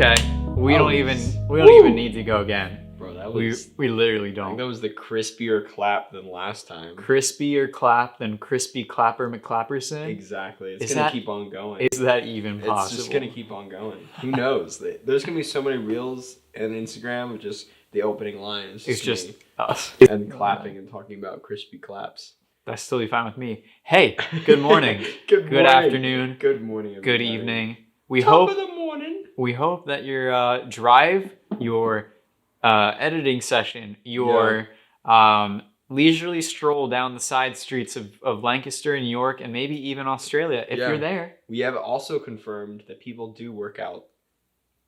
Okay. We don't even need to go again. Bro, that was we literally I don't. think that was the crispier clap than last time. Crispier clap than crispy clapper McClapperson. Exactly. It's gonna keep on going. Is that even possible? It's just gonna keep on going. Who knows? There's gonna be so many reels and Instagram of just the opening line. It's just me us and clapping and talking about crispy claps. That's totally fine with me. Hey, good morning. Good afternoon. Good morning. Everybody. Good evening. Top of the morning. We hope that your drive, your editing session, your leisurely stroll down the side streets of Lancaster, New York, and maybe even Australia, if you're there. We have also confirmed that people do work out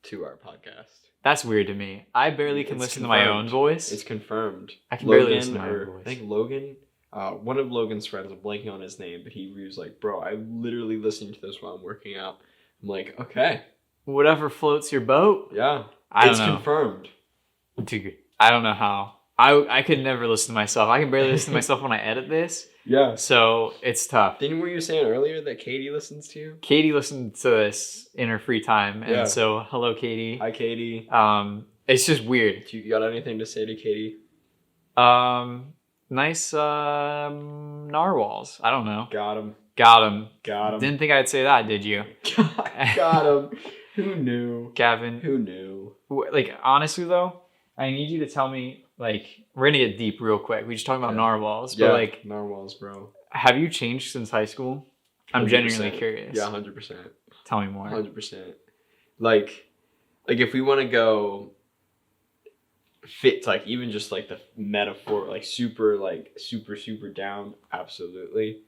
to our podcast. That's weird to me. I barely can listen to my own voice. It's confirmed. I can barely listen to my own voice. I think Logan, one of Logan's friends, I'm blanking on his name, but he was like, bro, I'm literally listening to this while I'm working out. I'm like, okay. Whatever floats your boat. Yeah. It's confirmed. Dude, I don't know how. I could never listen to myself. I can barely listen to myself when I edit this. Yeah. So it's tough. Didn't were you saying earlier that Katie listens to you? Katie listens to this in her free time. And so hello, Katie. Hi, Katie. It's just weird. You got anything to say to Katie? Nice narwhals. I don't know. Got him. Didn't think I'd say that, did you? Got him. Who knew? Gavin. Who knew? Like, honestly, though, I need you to tell me, like, we're going to get deep real quick. We just talked about narwhals. But, like, narwhals, bro. Have you changed since high school? I'm 100%. Genuinely curious. Yeah, 100%. Tell me more. 100%. Like if we want to go fit, like, even just, like, the metaphor, like, super down, absolutely.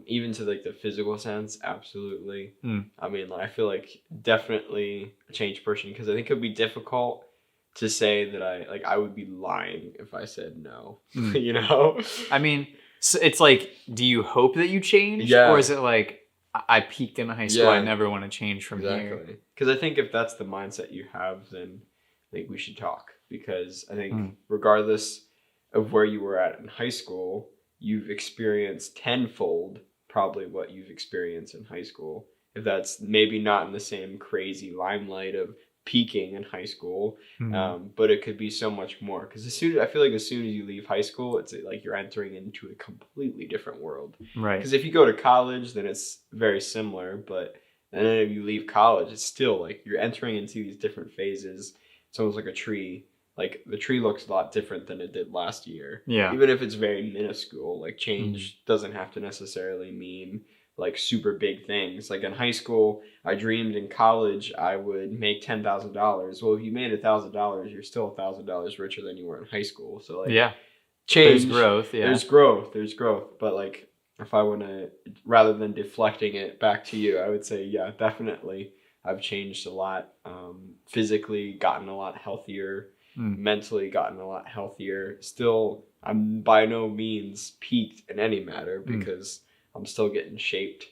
Even to, like, the physical sense, absolutely. I mean, like, I feel like definitely a changed person, because I think it would be difficult to say that I would be lying if I said no. You know? I mean, so it's like, do you hope that you change? Yeah. Or is it like, I peaked in high school, I never want to change from here? Because I think if that's the mindset you have, then I think we should talk. Because I think regardless of where you were at in high school, you've experienced tenfold probably what you've experienced in high school. If that's maybe not in the same crazy limelight of peaking in high school, but it could be so much more. Because I feel like as soon as you leave high school, it's like you're entering into a completely different world. Right. Because if you go to college, then it's very similar. But then if you leave college, it's still like you're entering into these different phases. It's almost like a tree. Like, the tree looks a lot different than it did last year. Yeah. Even if it's very minuscule, like, change doesn't have to necessarily mean, like, super big things. Like, in high school, I dreamed in college I would make $10,000. Well, if you made $1,000, you're still $1,000 richer than you were in high school. So, like, change. There's growth, There's growth. But, like, if I want to, rather than deflecting it back to you, I would say, yeah, definitely. I've changed a lot. Physically, gotten a lot healthier. Mentally gotten a lot healthier. Still, I'm by no means peaked in any matter, because I'm still getting shaped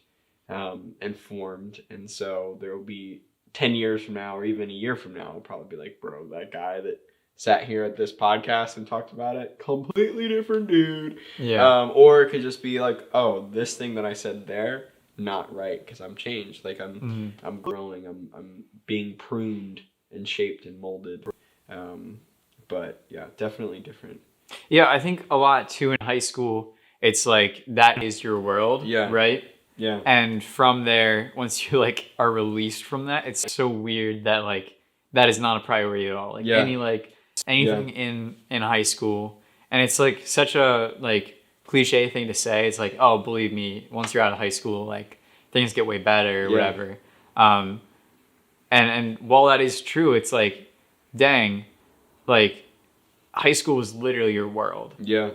and formed. And so there will be 10 years from now, or even a year from now, I'll probably be like, bro, that guy that sat here at this podcast and talked about it, completely different dude. Yeah. Or it could just be like, oh, this thing that I said there, not right, because I'm changed. Like, I'm growing. I'm being pruned and shaped and molded. But yeah, definitely different. Yeah, I think a lot too in high school, it's like that is your world, right? Yeah. And from there, once you like are released from that, it's so weird that like that is not a priority at all. Like anything in high school, and it's like such a like cliche thing to say. It's like, oh, believe me, once you're out of high school, like things get way better or whatever. And while that is true, it's like, dang, like high school was literally your world. Yeah.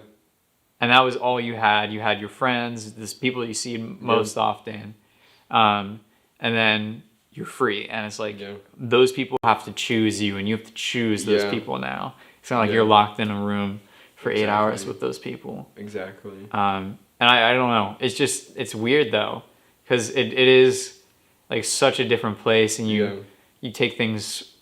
And that was all you had. You had your friends, the people you see most often. And then you're free. And it's like those people have to choose you, and you have to choose those people now. It's not like you're locked in a room for 8 hours with those people. Exactly. And I don't know. It's just, it's weird though, because it is like such a different place, and you take things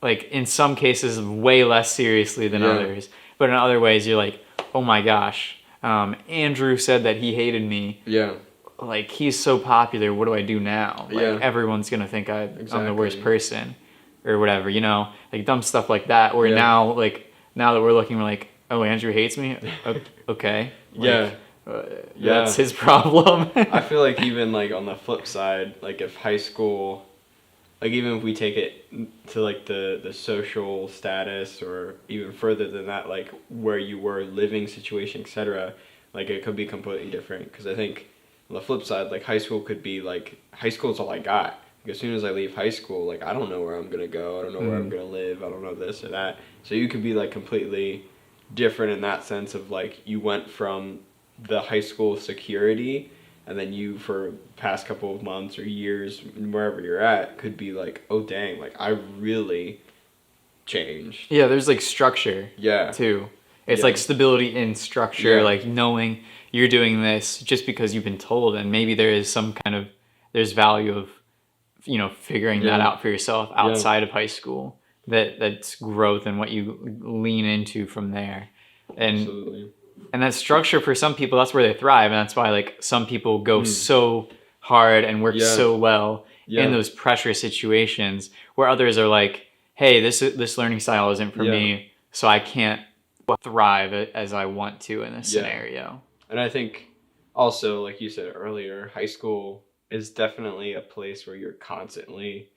like in some cases way less seriously than others, but in other ways you're like, oh my gosh, Andrew said that he hated me. Yeah. Like, he's so popular, what do I do now? Like everyone's gonna think I'm the worst person. or whatever, you know, like dumb stuff like that. Or now that we're looking, we're like, oh, Andrew hates me. Okay. Like, that's his problem. I feel like even like on the flip side, like if high school, like even if we take it to like the social status or even further than that, like where you were living situation, etc., like it could be completely different. Because I think on the flip side, like high school could be like, high school is all I got. Like as soon as I leave high school, like I don't know where I'm gonna go, I don't know where I'm gonna live, I don't know this or that. So you could be like completely different in that sense of like you went from the high school security, and then you for past couple of months or years wherever you're at could be like, oh dang, like I really changed. Yeah, there's like structure too. It's like stability in structure, like knowing you're doing this just because you've been told, and maybe there is some kind of, there's value of, you know, figuring that out for yourself outside of high school, that's growth and what you lean into from there. And Absolutely. And that structure for some people, that's where they thrive, and that's why like some people go so hard and work so well in those pressure situations, where others are like, hey, this learning style isn't for me, so I can't thrive as I want to in this scenario. And I think also, like you said earlier, high school is definitely a place where you're constantly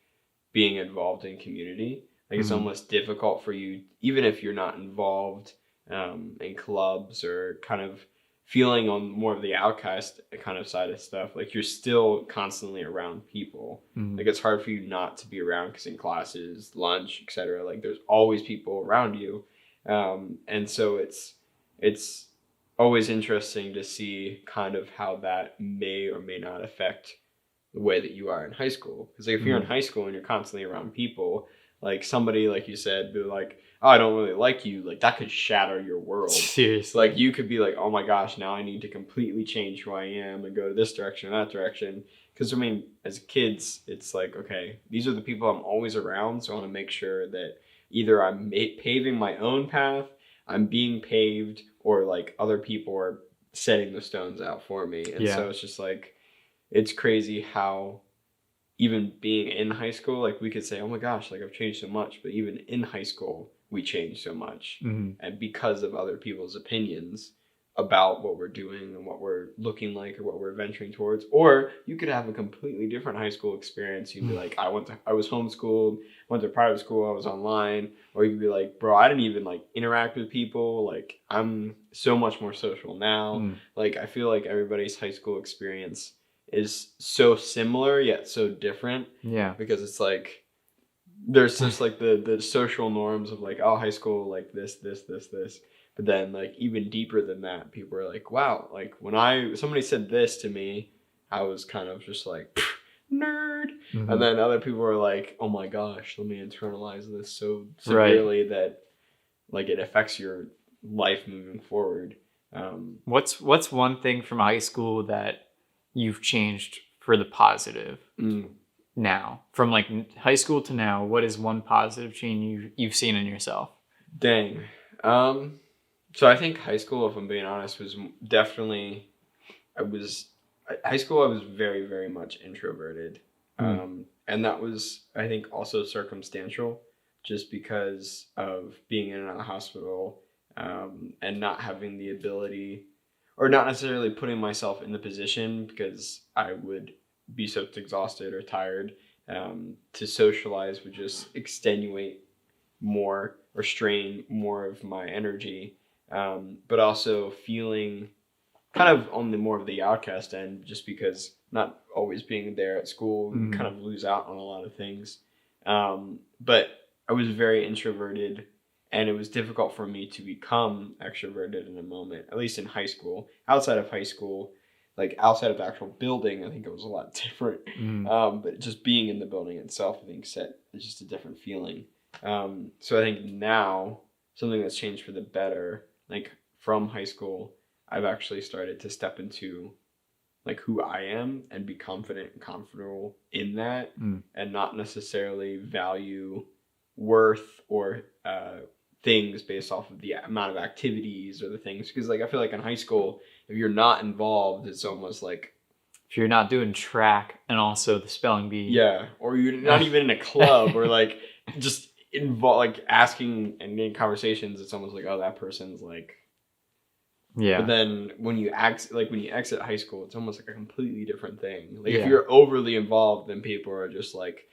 being involved in community. Like it's almost difficult for you, even if you're not involved in clubs or kind of feeling on more of the outcast kind of side of stuff, like you're still constantly around people. Like it's hard for you not to be around, because in classes, lunch, etc., like there's always people around you. And so it's always interesting to see kind of how that may or may not affect the way that you are in high school. Because like if you're in high school and you're constantly around people, like somebody, like you said, be like, oh, I don't really like you, like that could shatter your world. Seriously. Like you could be like, oh my gosh, now I need to completely change who I am and go this direction or that direction. Because I mean, as kids, it's like, okay, these are the people I'm always around, so I want to make sure that either I'm paving my own path, I'm being paved, or like other people are setting the stones out for me. And so it's just like, it's crazy how even being in high school, like we could say, oh my gosh, like I've changed so much, but even in high school, we changed so much. And because of other people's opinions about what we're doing and what we're looking like or what we're venturing towards. Or you could have a completely different high school experience. You'd be like, I was homeschooled, went to private school, I was online. Or you could be like, bro, I didn't even like interact with people. Like I'm so much more social now. Like I feel like everybody's high school experience is so similar yet so different. Yeah. Because it's like, there's just like the social norms of like, oh, high school, like this. But then like even deeper than that, people are like, wow, like when somebody said this to me, I was kind of just like, nerd. And then other people are like, oh my gosh, let me internalize this so severely that like it affects your life moving forward. What's one thing from high school that you've changed for the positive? Now, from like high school to now, what is one positive change you've seen in yourself? Dang. So I think high school, if I'm being honest, was definitely, high school I was very, very much introverted. And that was, I think, also circumstantial, just because of being in and out of the hospital, and not having the ability, or not necessarily putting myself in the position, because I would be so exhausted or tired, to socialize would just extenuate more or strain more of my energy. But also feeling kind of on the more of the outcast end, just because not always being there at school, you kind of lose out on a lot of things. But I was very introverted, and it was difficult for me to become extroverted in a moment, at least in high school. Outside of high school, like outside of the actual building, I think it was a lot different. But just being in the building itself, I think it's just a different feeling. So I think now something that's changed for the better, like from high school, I've actually started to step into like who I am and be confident and comfortable in that, and not necessarily value worth or things based off of the amount of activities or the things. Because like I feel like in high school, if you're not involved, it's almost like if you're not doing track and also the spelling bee. Yeah, or you're not even in a club or like just involved, like asking and in conversations, it's almost like, oh, that person's like. Yeah. But then when you exit high school, it's almost like a completely different thing. Like if you're overly involved, then people are just like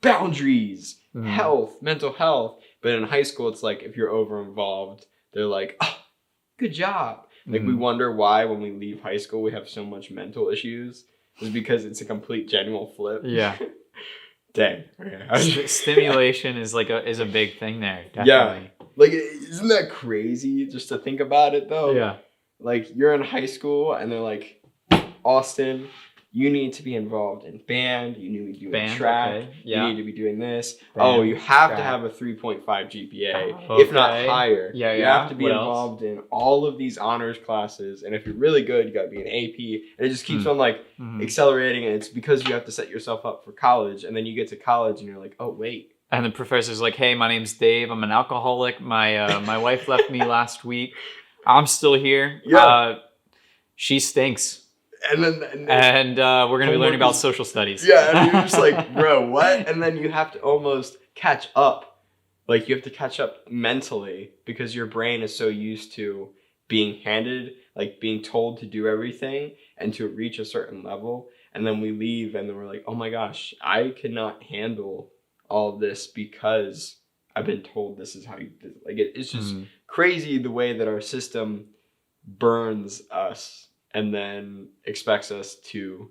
boundaries, health, mental health. But in high school, it's like if you're over involved, they're like, oh, good job. Like we wonder why when we leave high school we have so much mental issues. It's because it's a complete genuine flip. Yeah. Dang. Okay. Stimulation is a big thing there. Definitely. Yeah. Like, isn't that crazy just to think about it though? Yeah. Like you're in high school and they're like, Austin, you need to be involved in band. You need to be doing track. Okay. Yeah. You need to be doing this. Band, you have to have a 3.5 GPA, if not higher. Yeah, you have to be involved in all of these honors classes. And if you're really good, you got to be an AP. And it just keeps on like accelerating. And it's because you have to set yourself up for college. And then you get to college and you're like, oh, wait. And the professor's like, hey, my name's Dave. I'm an alcoholic. My wife left me last week. I'm still here. Yeah. She stinks. And we're going to be learning about social studies. Yeah, and you're just like, bro, what? And then you have to almost catch up. Like, you have to catch up mentally because your brain is so used to being handed, like being told to do everything and to reach a certain level. And then we leave and then we're like, oh my gosh, I cannot handle all of this because I've been told this is how you do it. Like, it's just crazy the way that our system burns us and then expects us to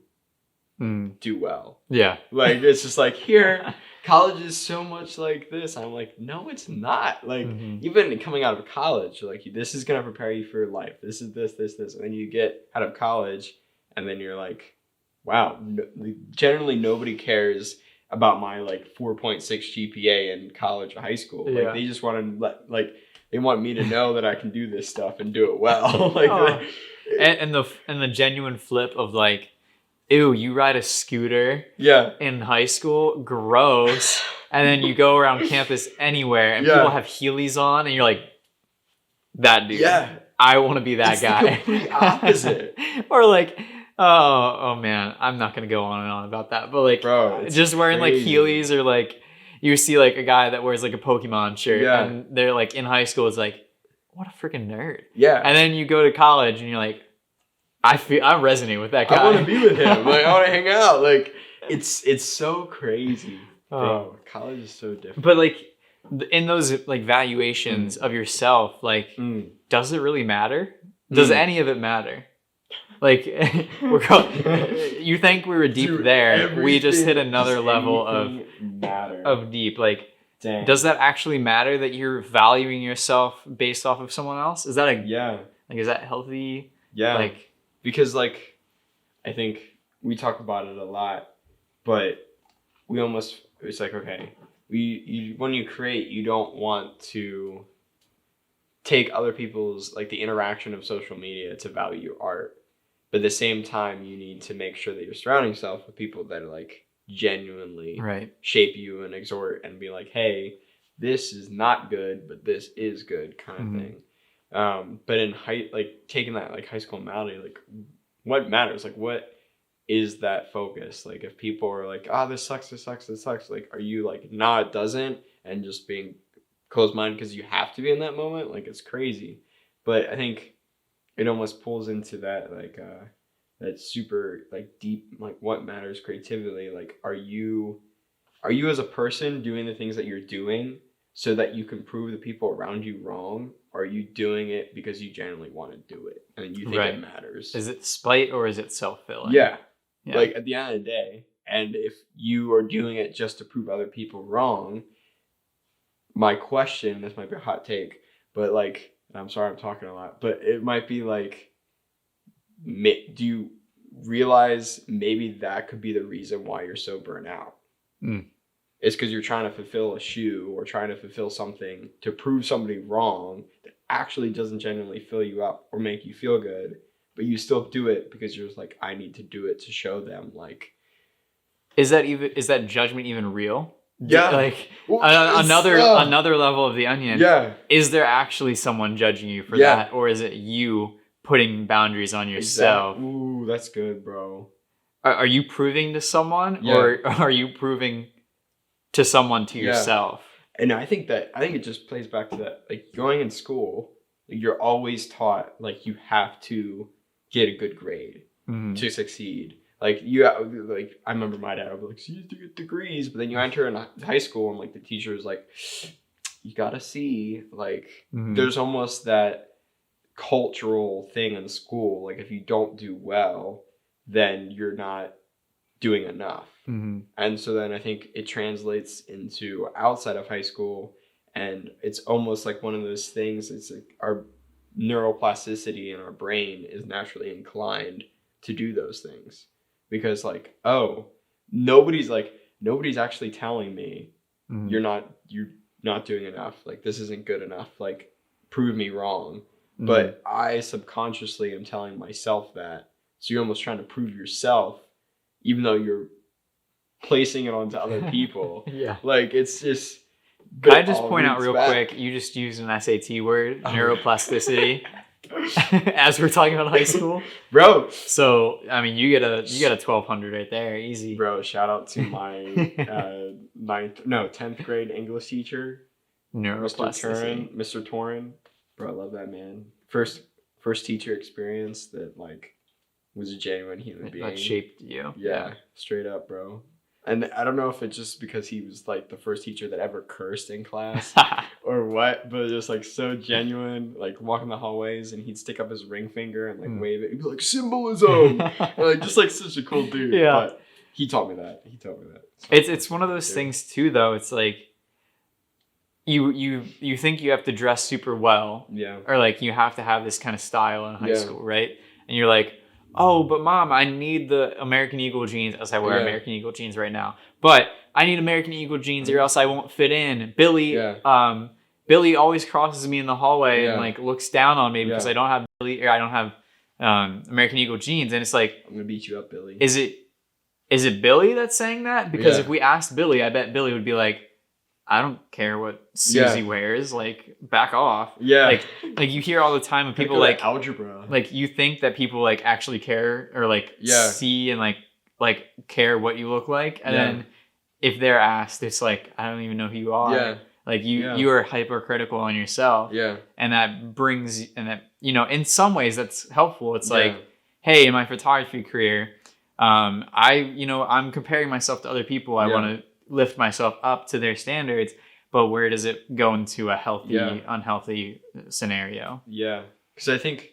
do well. Yeah. Like, it's just like, here, college is so much like this. I'm like, no, it's not. Like, even coming out of college, like, this is going to prepare you for life. This is this. And then you get out of college, and then you're like, wow, generally nobody cares about my, like, 4.6 GPA in college or high school. Yeah. Like, they just want to, they want me to know that I can do this stuff and do it well. And the genuine flip of like, ew, you ride a scooter in high school, gross. And then you go around campus anywhere and people have Heelys on and you're like, that dude. Yeah. I want to be that guy. It's the complete opposite. Or like, oh man, I'm not gonna go on and on about that. But like, bro, just wearing crazy. Like Heelys or like you see like a guy that wears like a Pokemon shirt and they're like in high school, it's like, what a freaking nerd. Yeah. And then you go to college and you're like, I resonate with that guy. I want to be with him. Like, I want to hang out. Like, it's so crazy. Bro, college is so different. But like in those like valuations of yourself, like, does it really matter? Does any of it matter? Like, you think we were deep there. We just hit another level of deep. Like, dang. Does that actually matter that you're valuing yourself based off of someone else? Is that is that healthy? Yeah. Like, because like, I think we talk about it a lot, but it's like, okay, when you create, you don't want to take other people's, like the interaction of social media to value your art. But at the same time, you need to make sure that you're surrounding yourself with people that are like genuinely shape you and exhort and be like, hey, this is not good, but this is good kind of thing. But in taking that like high school mentality, like what matters? Like what is that focus? Like if people are like, this sucks, like, are you like, nah, it doesn't, and just being closed-minded because you have to be in that moment? Like, it's crazy. But I think it almost pulls into that like that super like deep, like what matters creatively. Like, are you as a person doing the things that you're doing so that you can prove the people around you wrong? Or are you doing it because you genuinely want to do it and you think it matters? Is it spite or is it self-filling? Yeah. Like at the end of the day, and if you are doing it just to prove other people wrong, my question, this might be a hot take, but like, I'm sorry I'm talking a lot, but it might be like, do you realize maybe that could be the reason why you're so burnt out? It's because you're trying to fulfill a shoe or trying to fulfill something to prove somebody wrong that actually doesn't genuinely fill you up or make you feel good, but you still do it because you're just like, I need to do it to show them. Like, is that judgment even real? Yeah. Like, another level of the onion. Yeah. Is there actually someone judging you for that, or is it you putting boundaries on yourself? Ooh, that's good, bro. are you proving to someone or are you proving to someone to yourself? And I think it just plays back to that, like going in school, like, you're always taught like you have to get a good grade to succeed. Like I remember my dad would be like, so you have to get degrees, but then you enter in high school and like the teacher is like, you gotta see, like there's almost that cultural thing in school, like if you don't do well, then you're not doing enough. And so then I think it translates into outside of high school, and it's almost like one of those things, it's like our neuroplasticity in our brain is naturally inclined to do those things, because like, oh, nobody's actually telling me you're not doing enough, like this isn't good enough, like prove me wrong. But I subconsciously am telling myself that, so you're almost trying to prove yourself even though you're placing it onto other people. Like it's just, can I just point out real quick, you just used an SAT word, neuroplasticity, as we're talking about high school, bro. So I mean, you get a 1200 right there, easy, bro. Shout out to my 10th grade English teacher, neuroplasticity, Mr. Torin. Bro, I love that man. First teacher experience that like was a genuine human being that shaped you. Yeah, straight up, bro. And I don't know if it's just because he was like the first teacher that ever cursed in class or what, but just like so genuine, like walking the hallways and he'd stick up his ring finger and like wave it. He'd be like, symbolism. And, like just like such a cool dude. But he taught me that. So it's one of those things too, though. It's like you think you have to dress super well. Or like you have to have this kind of style in high school, right? And you're like, oh, but mom, I need the American Eagle jeans, as I wear American Eagle jeans right now. But I need American Eagle jeans or else I won't fit in. Billy always crosses me in the hallway and like looks down on me because I don't have American Eagle jeans. And it's like, I'm gonna beat you up, Billy. Is it Billy that's saying that? Because if we asked Billy, I bet Billy would be like, I don't care what Susie wears, like back off. Like you hear all the time of people like algebra. Like you think that people like actually care or like see and like care what you look like, and then if they're asked, it's like, I don't even know who you are. Like you are hypercritical on yourself. And that brings, and that, you know, in some ways that's helpful. It's like, hey, in my photography career, I'm comparing myself to other people. I want to lift myself up to their standards, but where does it go into a healthy, unhealthy scenario? Because I think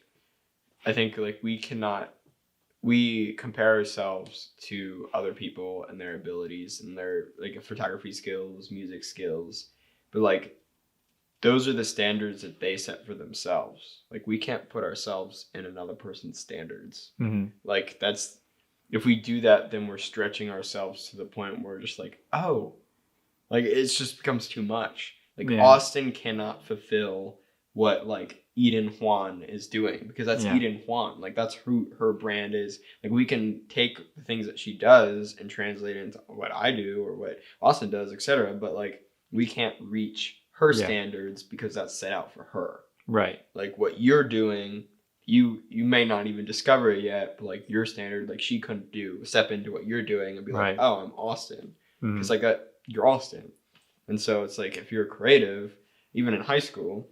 like we compare ourselves to other people and their abilities and their like photography skills, music skills, but like those are the standards that they set for themselves. Like we can't put ourselves in another person's standards. Like that's, if we do that, then we're stretching ourselves to the point where we're just like, oh, like it just becomes too much. Like Austin cannot fulfill what like Eden Juan is doing, because that's Eden Juan. Like that's who her brand is. Like we can take the things that she does and translate it into what I do or what Austin does, etc. But like we can't reach her standards because that's set out for her. Right. Like what you're doing, you may not even discover it yet, but like your standard, like she couldn't step into what you're doing and be like, oh, I'm Austin. It's like you're Austin. And so it's like, if you're creative, even in high school,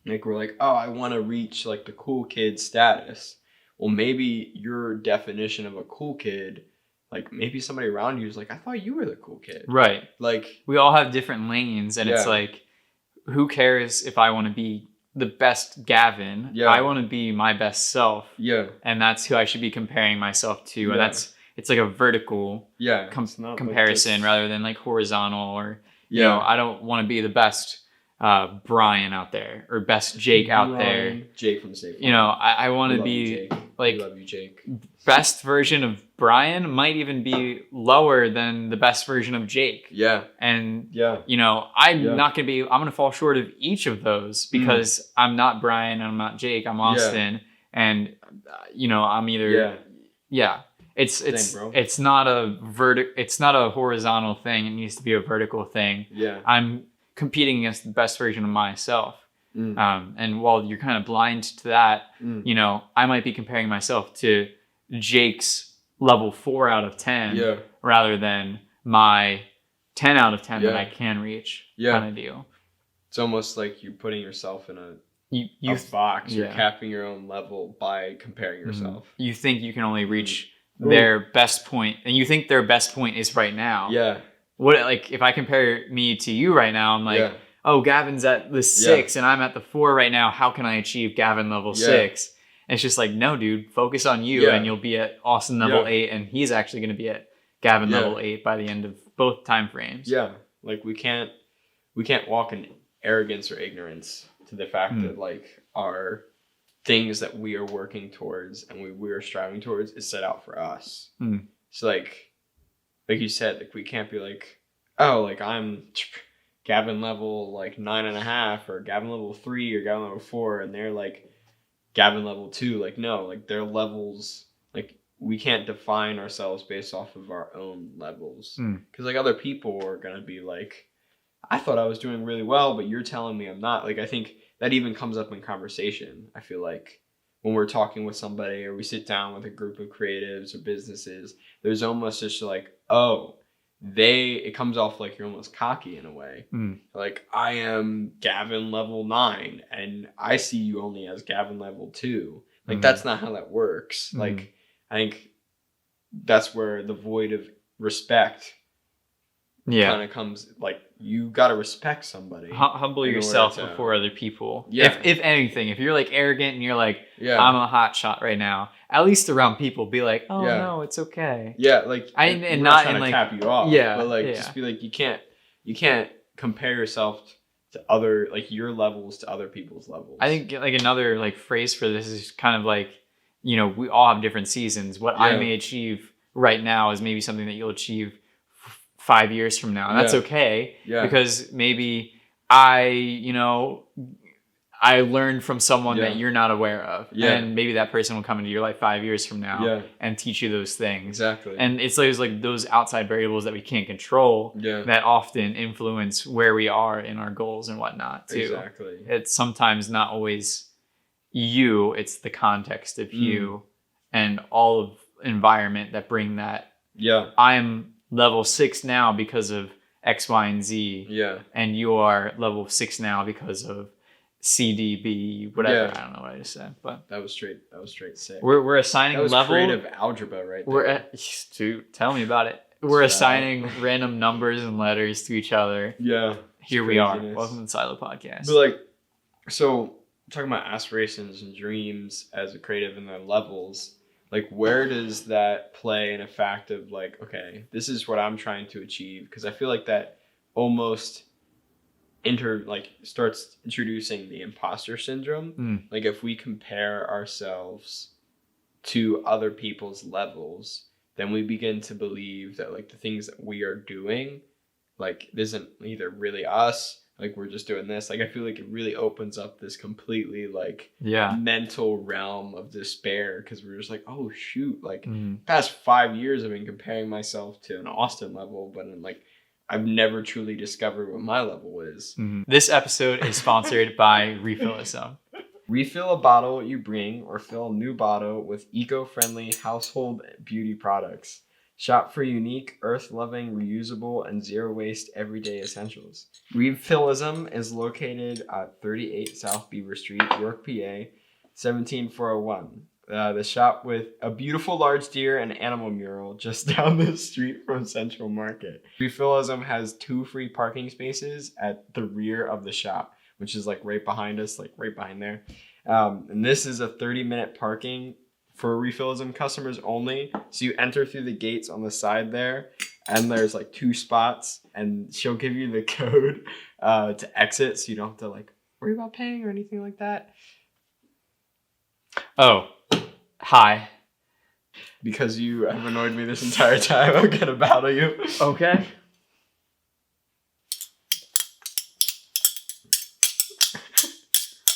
like we're like, oh, I want to reach like the cool kid status. Well, maybe your definition of a cool kid, like maybe somebody around you is like, I thought you were the cool kid. Right. Like we all have different lanes, and it's like, who cares if I want to be the best Gavin? I want to be my best self. And that's who I should be comparing myself to. And it's like a vertical comparison rather than like horizontal, or, you know, I don't want to be the best Brian out there or best Jake out there. Jake from the State Farm. You know, I want to be like, love you, Jake. Best version of Brian might even be lower than the best version of Jake. And you know, I'm not gonna be, I'm gonna fall short of each of those because I'm not Brian and I'm not Jake, I'm Austin. And you know, I'm either it's not a horizontal thing, it needs to be a vertical thing. I'm competing against the best version of myself. And while you're kind of blind to that, you know, I might be comparing myself to Jake's level 4 out of 10 rather than my 10 out of 10 that I can reach kind of deal. It's almost like you're putting yourself in a box. You're capping your own level by comparing yourself. You think you can only reach their best point, and you think their best point is right now. Yeah. What, like, if I compare me to you right now, I'm like, oh, Gavin's at the 6 and I'm at the 4 right now. How can I achieve Gavin level 6? And it's just like, no, dude, focus on you and you'll be at Austin level 8, and he's actually going to be at Gavin level 8 by the end of both time frames. Yeah. Like we can't walk in arrogance or ignorance to the fact that like our things that we are working towards and we are striving towards is set out for us. So like you said, like we can't be like, oh, like I'm Gavin level like 9.5 or Gavin level 3 or Gavin level 4 and they're like Gavin level 2. Like no, like their levels, like we can't define ourselves based off of our own levels. Because like other people are gonna be like, I thought I was doing really well, but you're telling me I'm not. Like I think that even comes up in conversation. I feel like when we're talking with somebody or we sit down with a group of creatives or businesses, there's almost just like, oh, it comes off like you're almost cocky in a way. Like I am Gavin level 9 and I see you only as Gavin level 2. Like that's not how that works. Like I think that's where the void of respect kind of comes. Like you got to respect somebody. Humble yourself before other people. If anything, if you're like arrogant and you're like, I'm a hot shot right now, at least around people be like, oh no, it's okay. Yeah. Like and not trying in to like cap you off. Yeah. But like just be like, you can't compare yourself to other, like your levels to other people's levels. I think like another like phrase for this is kind of like, you know, we all have different seasons. What I may achieve right now is maybe something that you'll achieve 5 years from now. And that's okay. Because maybe I learned from someone that you're not aware of. And maybe that person will come into your life 5 years from now and teach you those things. Exactly. And it's like those outside variables that we can't control that often influence where we are in our goals and whatnot too. Exactly. It's sometimes not always you, it's the context of you and all of environment that bring that. I'm level 6 now because of X, Y, and Z. And you are level 6 now because of CDB, whatever. I don't know what I just said, but that was straight sick. We're assigning that was level. Creative algebra right there. Dude, tell me about it. We're assigning random numbers and letters to each other. Here we are. Welcome to the Silo Podcast. But like, so talking about aspirations and dreams as a creative and their levels, like where does that play in a fact of like, okay, this is what I'm trying to achieve? Because I feel like that almost starts introducing the imposter syndrome. Like if we compare ourselves to other people's levels, then we begin to believe that like the things that we are doing, like isn't either really us, like we're just doing this. Like I feel like it really opens up this completely like mental realm of despair, because we're just like, oh shoot, like past 5 years I've been comparing myself to an Austin level, but I'm like, I've never truly discovered what my level is. This episode is sponsored by Refillism. Refill a bottle you bring or fill a new bottle with eco-friendly household beauty products. Shop for unique, earth-loving, reusable, and zero-waste everyday essentials. Refillism is located at 38 South Beaver Street, York, PA, 17401. The shop with a beautiful large deer and animal mural just down the street from Central Market. Refillism has 2 free parking spaces at the rear of the shop, which is like right behind us, like right behind there. And this is a 30-minute parking for Refillism customers only. So you enter through the gates on the side there, and there's like 2 spots, and she'll give you the code to exit, so you don't have to like worry about paying or anything like that. Oh, hi. Because you have annoyed me this entire time, I'm gonna battle you. Okay.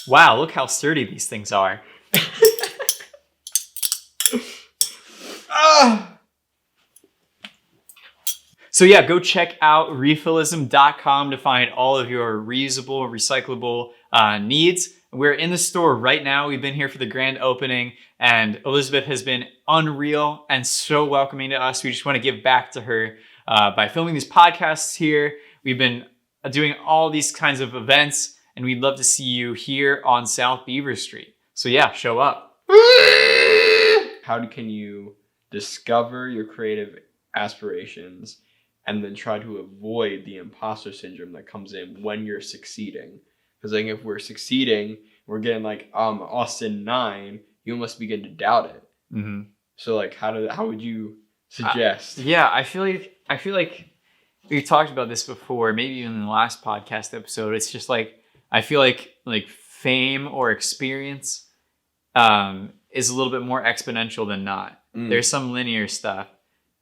Wow, look how sturdy these things are. So yeah, go check out refillism.com to find all of your reusable, recyclable needs. We're in the store right now. We've been here for the grand opening, and Elizabeth has been unreal and so welcoming to us. We just want to give back to her by filming these podcasts here. We've been doing all these kinds of events, and we'd love to see you here on South Beaver Street. So yeah, show up. How can you discover your creative aspirations and then try to avoid the imposter syndrome that comes in when you're succeeding? Because like if we're succeeding, we're getting like Austin 9, you must begin to doubt it. Mm-hmm. So like how would you suggest? I feel like we talked about this before, maybe even in the last podcast episode. It's just like I feel like fame or experience is a little bit more exponential than not. There's some linear stuff,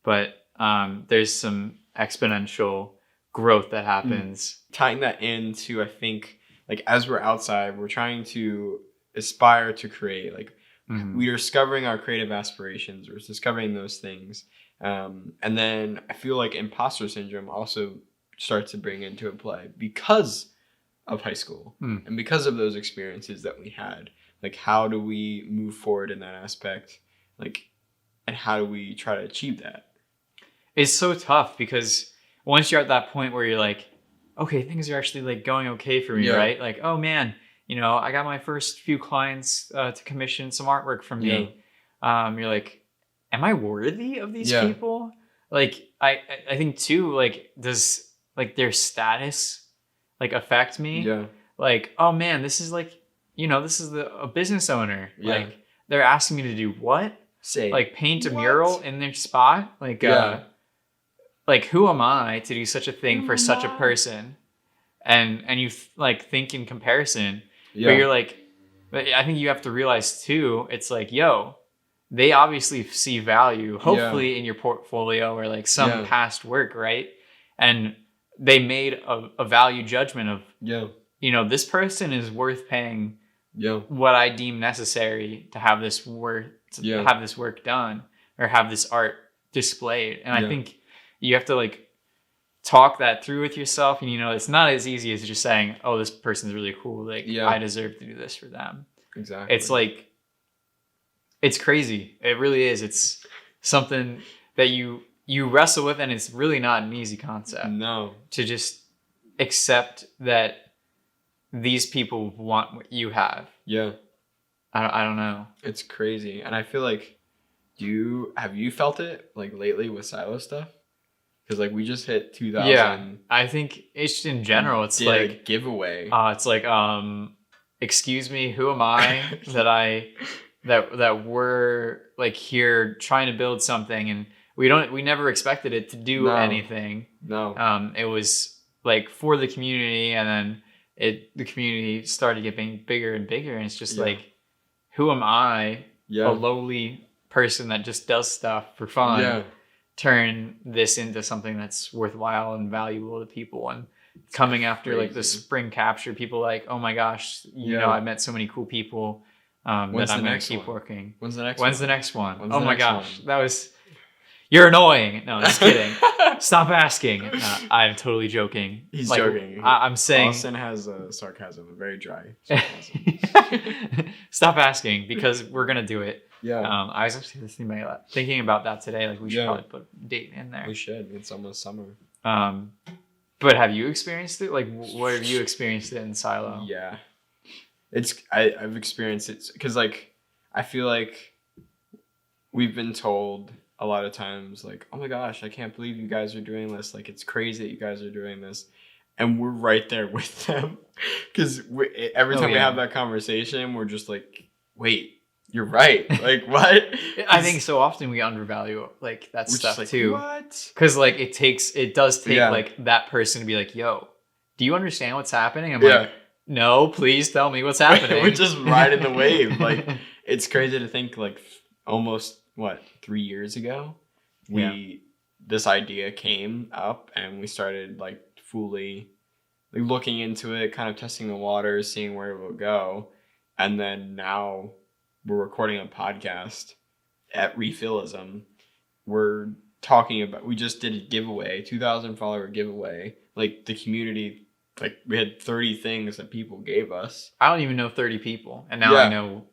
but there's some exponential growth that happens. Tying that into, I think, like as we're outside, we're trying to aspire to create. Like we are discovering our creative aspirations. We're discovering those things. And then I feel like imposter syndrome also starts to bring into play because of high school and because of those experiences that we had. Like, how do we move forward in that aspect? Like, and how do we try to achieve that? It's so tough because once you're at that point where you're like, okay, things are actually like going okay for me, right? Like, oh man, I got my first few clients to commission some artwork from me. You're like, am I worthy of these people? Like, I think too, like, does like their status like affect me? Yeah. Like, oh man, this is like, this is a business owner. Yeah. Like, they're asking me to do what? Like paint a mural in their spot? Like, like who am I to do such a thing for such a person? And you think in comparison, but you're like, but I think you have to realize too, it's like, yo, they obviously see value, hopefully in your portfolio or like some past work, right? And they made a value judgment of, this person is worth paying what I deem necessary to have this have this work done or have this art displayed. And I think you have to like talk that through with yourself. And it's not as easy as just saying, oh, this person's really cool. Like I deserve to do this for them. Exactly. It's like, it's crazy. It really is. It's something that you wrestle with, and it's really not an easy concept. No. To just accept that these people want what you have. Yeah. I don't know. It's crazy. And I feel like, have you felt it like lately with silo stuff? Because like we just hit 2,000. Yeah. I think it's just in general, it's like a giveaway. It's like, excuse me, who am I that we're like here trying to build something, and we never expected it to do anything. No. It was like for the community, and then the community started getting bigger and bigger, and it's just like, who am I, a lowly person that just does stuff for fun, turn this into something that's worthwhile and valuable to people? And coming after like the spring capture, people like, oh my gosh, I met so many cool people that I'm going to keep working. When's the next one? Oh my gosh, that was... You're annoying. No, just kidding. Stop asking. I'm totally joking. He's joking. I'm saying... Austin has a sarcasm, very dry sarcasm. Stop asking, because we're going to do it. Yeah. I was actually thinking about that today. Like, we should probably put a date in there. We should. It's almost summer. But have you experienced it? Like, what have you experienced it in Silo? Yeah. I've experienced it because, like, I feel like we've been told a lot of times, like, oh my gosh, I can't believe you guys are doing this. Like, it's crazy that you guys are doing this. And we're right there with them. Because every time we have that conversation, we're just like, wait, you're right. Like, what? I think so often we undervalue like that stuff like, too. What? Because like it does take like that person to be like, yo, do you understand what's happening? I'm like, no, please tell me what's happening. We're just riding the wave. Like, it's crazy to think like almost 3 years ago, this idea came up and we started like fully like looking into it, kind of testing the waters, seeing where it will go. And then now we're recording a podcast at Refillism. We're talking about, we just did a giveaway, 2,000 follower giveaway. Like the community like we had 30 things that people gave us. I don't even know 30 people, and now I know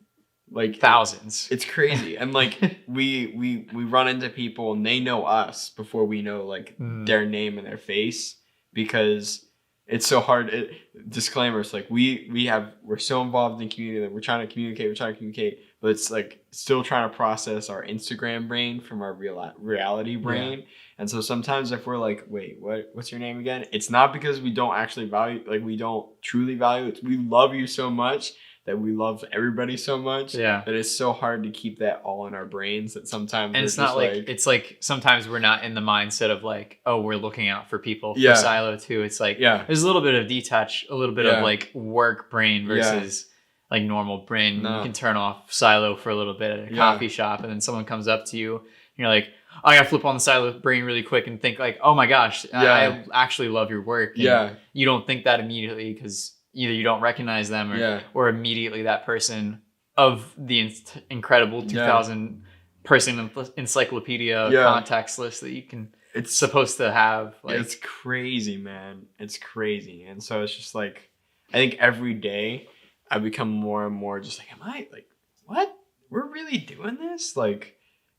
like thousands. It's crazy. And like we run into people and they know us before we know like their name and their face, because it's so hard. Disclaimers, like we're so involved in community that we're trying to communicate, but it's like still trying to process our Instagram brain from our reality brain. Yeah. And so sometimes if we're like, wait, what's your name again? It's not because we don't actually value, like we don't truly value it. We love you so much that we love everybody so much. Yeah. That it's so hard to keep that all in our brains that sometimes. And it's not like, it's like sometimes we're not in the mindset of like, oh, we're looking out for people for Silo too. It's like, there's a little bit of detach, a little bit of like work brain versus like normal brain. No. You can turn off Silo for a little bit at a coffee shop, and then someone comes up to you and you're like, I gotta flip on the Silo brain really quick and think like, oh my gosh, I actually love your work. And you don't think that immediately because either you don't recognize them or immediately that person of the incredible 2,000 person encyclopedia contacts list that you can, it's supposed to have. Like, it's crazy, man. It's crazy. And so it's just like, I think every day I become more and more just like, am I like, what? We're really doing this? Like,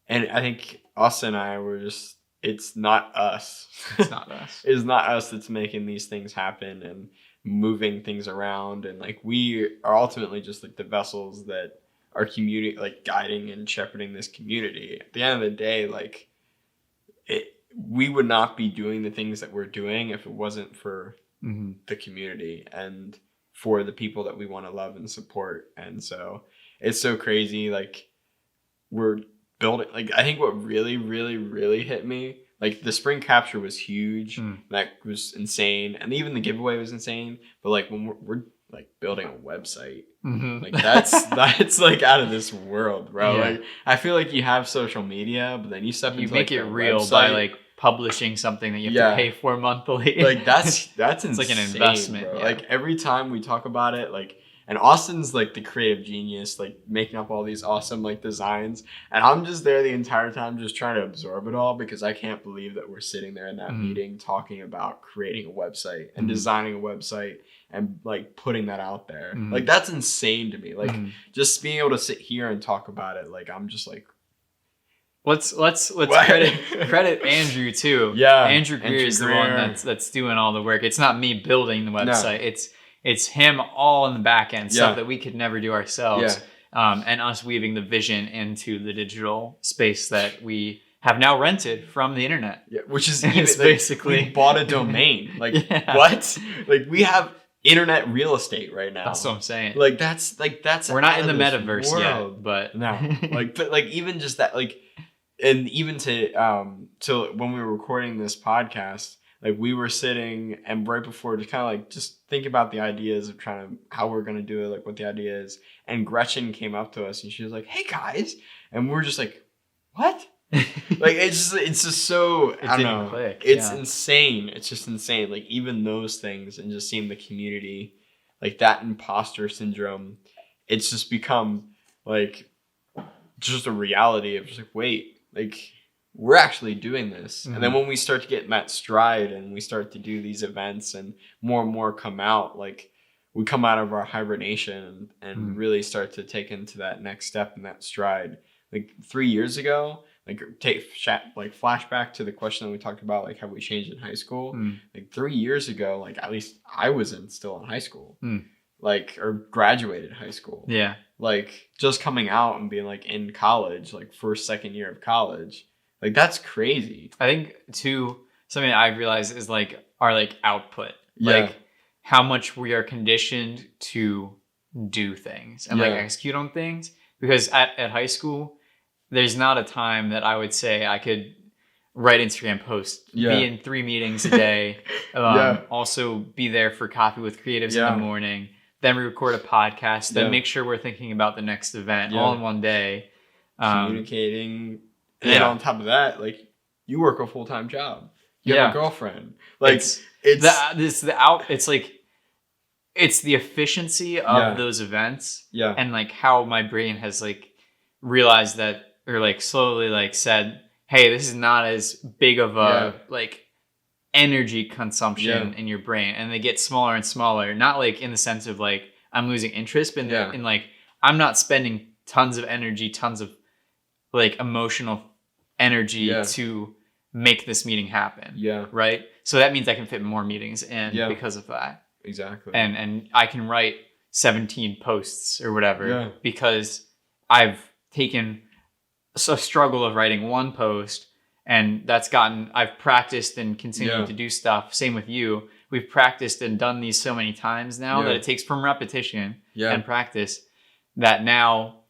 and I think us and I were just, it's not us. It's not us. It's not us that's making these things happen and moving things around. And like, we are ultimately just like the vessels that are community, like guiding and shepherding this community. At the end of the day, like we would not be doing the things that we're doing if it wasn't for the community and for the people that we want to love and support. And so it's so crazy. Like we're building, like, I think what really, really, really hit me, like the spring capture was huge. That was insane. And even the giveaway was insane. But like when we're like building a website, like that's like out of this world, bro. Like I feel like you have social media, but then you make like it real website by like publishing something that you have to pay for monthly. Like that's it's insane, like an investment, bro. Like every time we talk about it, like, and Austin's like the creative genius, like making up all these awesome like designs. And I'm just there the entire time just trying to absorb it all, because I can't believe that we're sitting there in that meeting talking about creating a website and designing a website and like putting that out there. Like that's insane to me. Like just being able to sit here and talk about it. Like I'm just like, let's credit Andrew too. Yeah. Andrew Greer is the one that's doing all the work. It's not me building the website. No. It's him all in the back end, stuff that we could never do ourselves. And us weaving the vision into the digital space that we have now rented from the internet. Yeah, which is even, like, basically we bought a domain. Like what? Like we have internet real estate right now. That's what I'm saying. Like that's we're not in the metaverse yet, but no. But even just that, like, and even to when we were recording this podcast, like we were sitting and right before to kind of like just think about the ideas of how we're going to do it, like what the idea is. And Gretchen came up to us and she was like, "Hey guys." And we're just like, "What?" Like it's just so, I don't know. Click. It's insane. It's just insane. Like even those things and just seeing the community, like that imposter syndrome, it's just become like just a reality of just like, wait, like we're actually doing this. And then when we start to get in that stride and we start to do these events and more come out, like we come out of our hibernation and really start to take into that next step and that stride. Like 3 years ago, like flashback to the question that we talked about, like how we changed in high school. Like 3 years ago, like at least I was still in high school, like, or graduated high school. Yeah. Like just coming out and being like in college, like first, second year of college. Like that's crazy. I think too, something that I realized is like our like output, like how much we are conditioned to do things and like execute on things. Because at high school, there's not a time that I would say I could write Instagram posts, be in 3 meetings a day, also be there for coffee with creatives in the morning, then we record a podcast, then make sure we're thinking about the next event all in one day. Communicating. And then on top of that, like you work a full-time job. You have a girlfriend. Like it's the efficiency of those events. Yeah. And like how my brain has like realized that, or like slowly like said, hey, this is not as big of a like energy consumption in your brain, and they get smaller and smaller. Not like in the sense of like I'm losing interest, but in like I'm not spending tons of energy, tons of like emotional energy to make this meeting happen. Yeah. Right. So that means I can fit more meetings in because of that. Exactly. And I can write 17 posts or whatever because I've taken a struggle of writing one post, and I've practiced and continued to do stuff. Same with you. We've practiced and done these so many times now that it takes from repetition and practice that now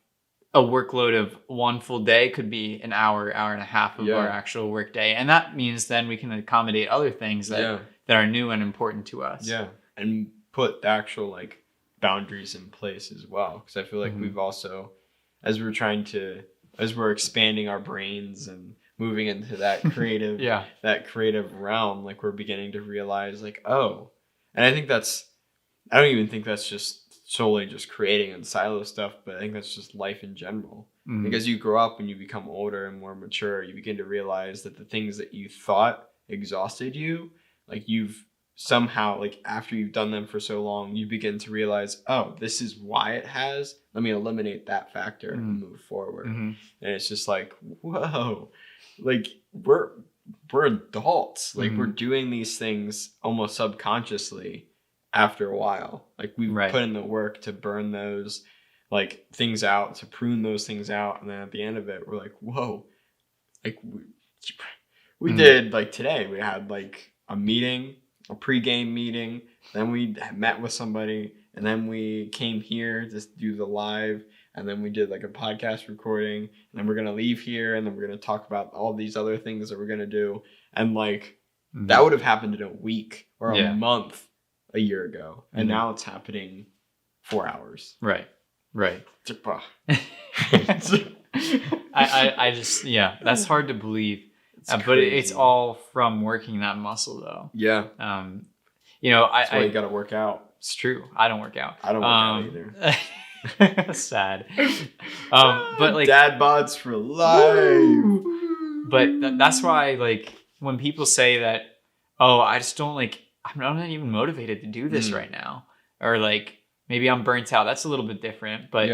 a workload of one full day could be an hour and a half of our actual work day. And that means then we can accommodate other things that are new and important to us. Yeah. And put the actual like boundaries in place as well. Because I feel like we've also, as we're expanding our brains and moving into that creative, that creative realm, like we're beginning to realize like, oh, and I don't even think that's just solely just creating and silo stuff, but I think that's just life in general. Because you grow up and you become older and more mature, you begin to realize that the things that you thought exhausted you, like you've somehow, like after you've done them for so long, you begin to realize, oh, this is why it has. Let me eliminate that factor and move forward. And it's just like, whoa, like we're adults. Like we're doing these things almost subconsciously after a while. Like we've put in the work to burn those like things out, to prune those things out. And then at the end of it, we're like, whoa, like we did like today, we had like a meeting, a pre-game meeting, then we met with somebody, and then we came here to do the live, and then we did like a podcast recording, and then we're going to leave here, and then we're going to talk about all these other things that we're going to do. And like that would have happened in a week or a month a year ago. And now it's happening 4 hours. Right. I just, that's hard to believe. But it's all from working that muscle, though. Yeah. That's why you got to work out. It's true. I don't work out. I don't work out either. Sad. But like dad bods for life. But that's why, like, when people say that, oh, I just don't like, I'm not even motivated to do this right now, or like maybe I'm burnt out. That's a little bit different. But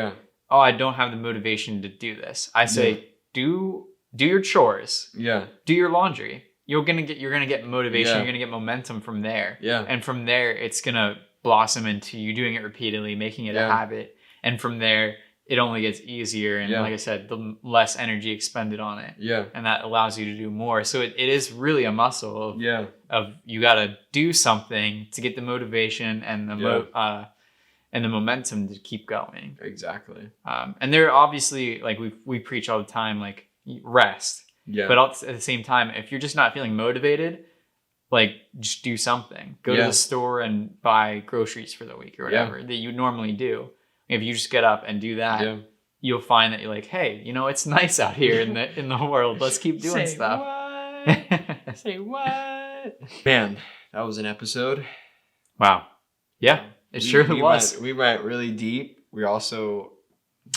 oh, I don't have the motivation to do this. I say do your chores. Yeah. Do your laundry. You're gonna get motivation. You're gonna get momentum from there. Yeah. And from there, it's gonna blossom into you doing it repeatedly, making it a habit. And from there, it only gets easier. And like I said, the less energy expended on it. Yeah. And that allows you to do more. So it is really a muscle of you gotta do something to get the motivation and the momentum to keep going. Exactly. And there obviously, like we preach all the time, like rest. Yeah. But at the same time, if you're just not feeling motivated, like just do something. Go to the store and buy groceries for the week or whatever that you normally do. If you just get up and do that, you'll find that you're like, hey, it's nice out here in the world. Let's keep doing stuff. What? Say what? Man, that was an episode. Wow. Yeah, it surely was. We went really deep. We also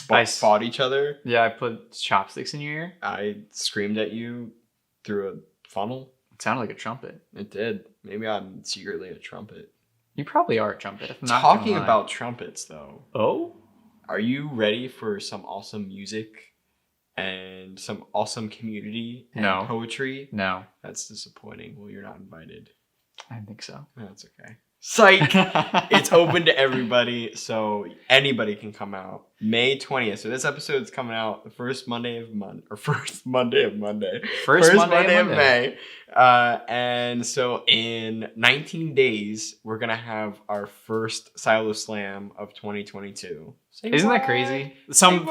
fought each other. Yeah, I put chopsticks in your ear. I screamed at you through a funnel. It sounded like a trumpet. It did. Maybe I'm secretly a trumpet. You probably are a trumpet. If I'm not talking about trumpets, though. Oh? Are you ready for some awesome music and some awesome community and poetry? No. That's disappointing. Well, you're not invited. I think so. That's okay. Psych! It's open to everybody, so anybody can come out. May 20th. So this episode's coming out the first Monday of May. First Monday of May. And so in 19 days, we're going to have our first Silo Slam of 2022. Isn't that crazy? Some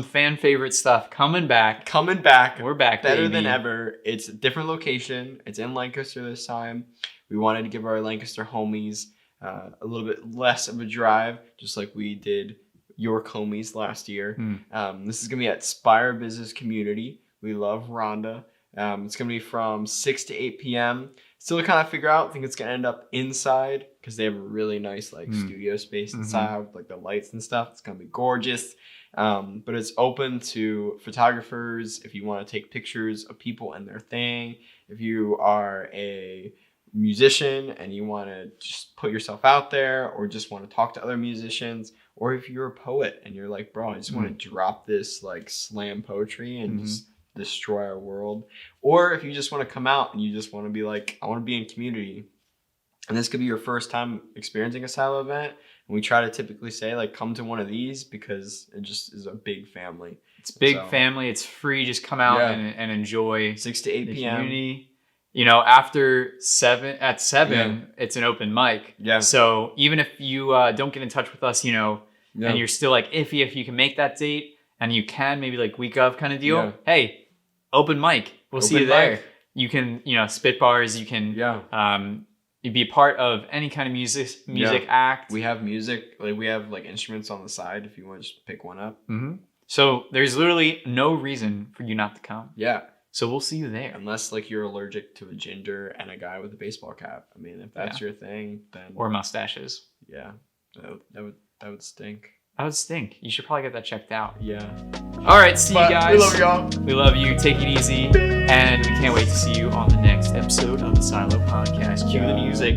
fan favorite stuff coming back. We're back, better baby. Than ever. It's a different location. It's in Lancaster this time. We wanted to give our Lancaster homies a little bit less of a drive, just like we did York homies last year. This is going to be at Spire Business Community. We love Rhonda. It's going to be from 6 to 8 p.m. Still to kind of figure out. I think it's going to end up inside because they have a really nice like studio space inside with like the lights and stuff. It's going to be gorgeous. But it's open to photographers if you want to take pictures of people and their thing. If you are a musician and you want to just put yourself out there, or just want to talk to other musicians, or if you're a poet and you're like, bro, I just want to drop this like slam poetry and just destroy our world. Or if you just want to come out and you just want to be like, I want to be in community, and this could be your first time experiencing a silo event. And we try to typically say like, come to one of these because it just is a big family. It's big family. It's free. Just come out and enjoy 6 to 8 p.m. community. You know, after 7, it's an open mic. Yeah. So even if you don't get in touch with us, you know, and you're still like iffy if you can make that date, and you can maybe like week of kind of deal. Hey, open mic. We'll see you there. You can, you know, spit bars. You can, you be a part of any kind of music act. We have music. Like we have like instruments on the side if you want to just pick one up. So there's literally no reason for you not to come. Yeah. So we'll see you there. Unless like you're allergic to a ginger and a guy with a baseball cap. I mean, if that's your thing, then or mustaches. Yeah, that would stink. That would stink. You should probably get that checked out. Yeah. All right, see you guys. We love y'all. We love you. Take it easy, and we can't wait to see you on the next episode of the Silo Podcast. Cue the music.